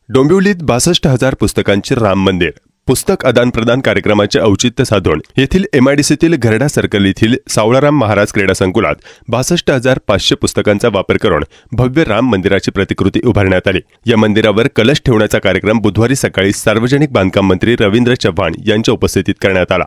डोंबिवलीत 62,000 पुस्तकांचे राम मंदिर पुस्तक आदान प्रदान कार्यक्रमाचे औचित्य साधून येथील एमआयडीसीतील घरडा सर्कल येथील सावळाराम महाराज क्रीडा संकुलात 62,500 पुस्तकांचा वापर करून भव्य राम मंदिराची प्रतिकृती उभारण्यात आली। या मंदिरावर कलश ठेवण्याचा कार्यक्रम बुधवारी सकाळी सार्वजनिक बांधकाम मंत्री रवींद्र चव्हाण यांच्या उपस्थितीत करण्यात आला।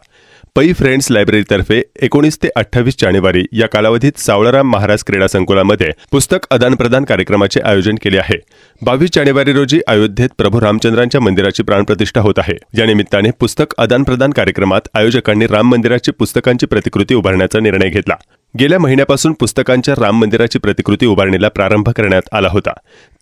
पै फ्रेंड्स लायब्ररीतर्फे 19 ते 28 जानेवारी या कालावधीत सावळाराम महाराज क्रीडा संकुलामध्ये पुस्तक आदान प्रदान कार्यक्रमाचे आयोजन केले आहे। 22 जानेवारी रोजी अयोध्येत प्रभू रामचंद्रांच्या मंदिराची प्राणप्रतिष्ठा होत आहे। या निमित्ताने पुस्तक आदान प्रदान कार्यक्रमात आयोजकांनी राम मंदिराची पुस्तकांची प्रतिकृती उभारण्याचा निर्णय घेतला। गेल्या महिन्यापासून पुस्तकांच्या राम मंदिराची प्रतिकृती उभारणीला प्रारंभ करण्यात आला होता।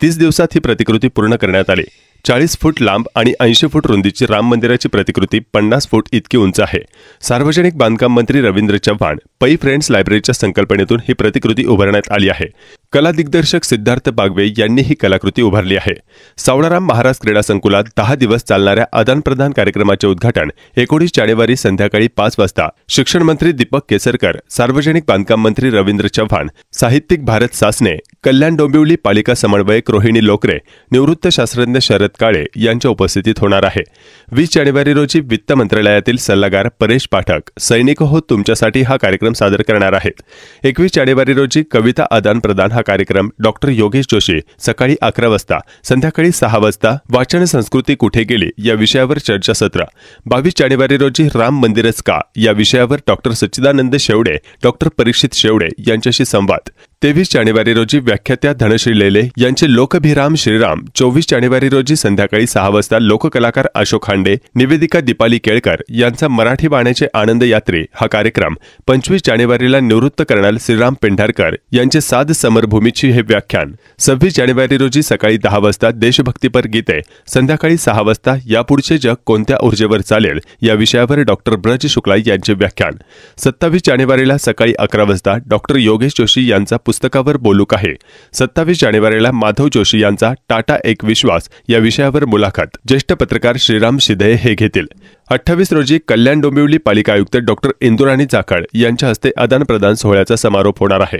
30 दिवसात ही प्रतिकृती पूर्ण करण्यात आली। 40 फूट लांब आणि 80 फूट रुंदीची राम मंदिराची प्रतिकृती 50 फूट इतकी उंच आहे। सार्वजनिक बांधकाम मंत्री रवींद्र चव्हाण पै फ्रेंड्स लायब्ररीच्या संकल्पनेतून ही प्रतिकृती उभारण्यात आली आहे। कला दिग्दर्शक सिद्धार्थ बागवे यांनी ही कलाकृती उभारली आहे। सावळाराम महाराज क्रीडा संकुलात 10 दिवस चालणाऱ्या आदान प्रदान कार्यक्रमाचे उद्घाटन 19 जानेवारी संध्याकाळी 5 वाजता शिक्षण मंत्री दीपक केसरकर, सार्वजनिक बांधकाम मंत्री रवींद्र चव्हाण, साहित्यिक भारत सासने, कल्याण डोंबिवली पालिका समन्वयक रोहिणी लोकरे, निवृत्त शास्त्रज्ञ शरद काळे यांच्या उपस्थितीत होणार आहे। 20 जानेवारी रोजी वित्त मंत्रालयातील सल्लागार परेश पाठक सैनिक हो तुमच्यासाठी हा कार्यक्रम सादर करणार आहेत। 21 जानेवारी रोजी कविता आदान प्रदान हा कार्यक्रम डॉक्टर योगेश जोशी सकाळी 11 वाजता, संध्याकाळी 6 वाजता वाचन संस्कृती कुठे गेली या विषयावर चर्चासत्र। 22 जानेवारी रोजी राम मंदिरच का या विषयावर डॉक्टर सच्चिदानंद शेवडे, डॉक्टर परीक्षित शेवडे यांच्याशी संवाद। 23 जानेवारी रोजी व्याख्यात्या धनश्री लेले यांचे लोकभिराम श्रीराम। 24 जानेवारी रोजी संध्याकाळी 6 वाजता लोककलाकार अशोक खांडे, निवेदिका दीपाली केळकर यांचा मराठी बाण्याचे आनंद यात्रे हा कार्यक्रम। 25 जानेवारीला निवृत्त कर्नल श्रीराम पेंढारकर यांचे साध समरभूमीची हे व्याख्यान। 26 जानेवारी रोजी सकाळी 10 वाजता देशभक्तीपर गीते, संध्याकाळी 6 वाजता यापुढचे जग कोणत्या ऊर्जेवर चालेल या विषयावर डॉक्टर ब्रज शुक्ला यांचे व्याख्यान। 27 जानेवारीला सकाळी 11 वाजता डॉक्टर योगेश जोशी यांचा पुस्तकावर बोलूक आहे। 27 जानेवारीला माधव जोशी यांचा टाटा एक विश्वास या विषयावर मुलाखत ज्येष्ठ पत्रकार श्रीराम शिदे हे घेतील। 28 रोजी कल्याण डोंबिवली पालिका आयुक्त डॉक्टर इंदुराणी जाखड यांच्या हस्ते आदान प्रदान सोहळ्याचा समारोप होणार आहे।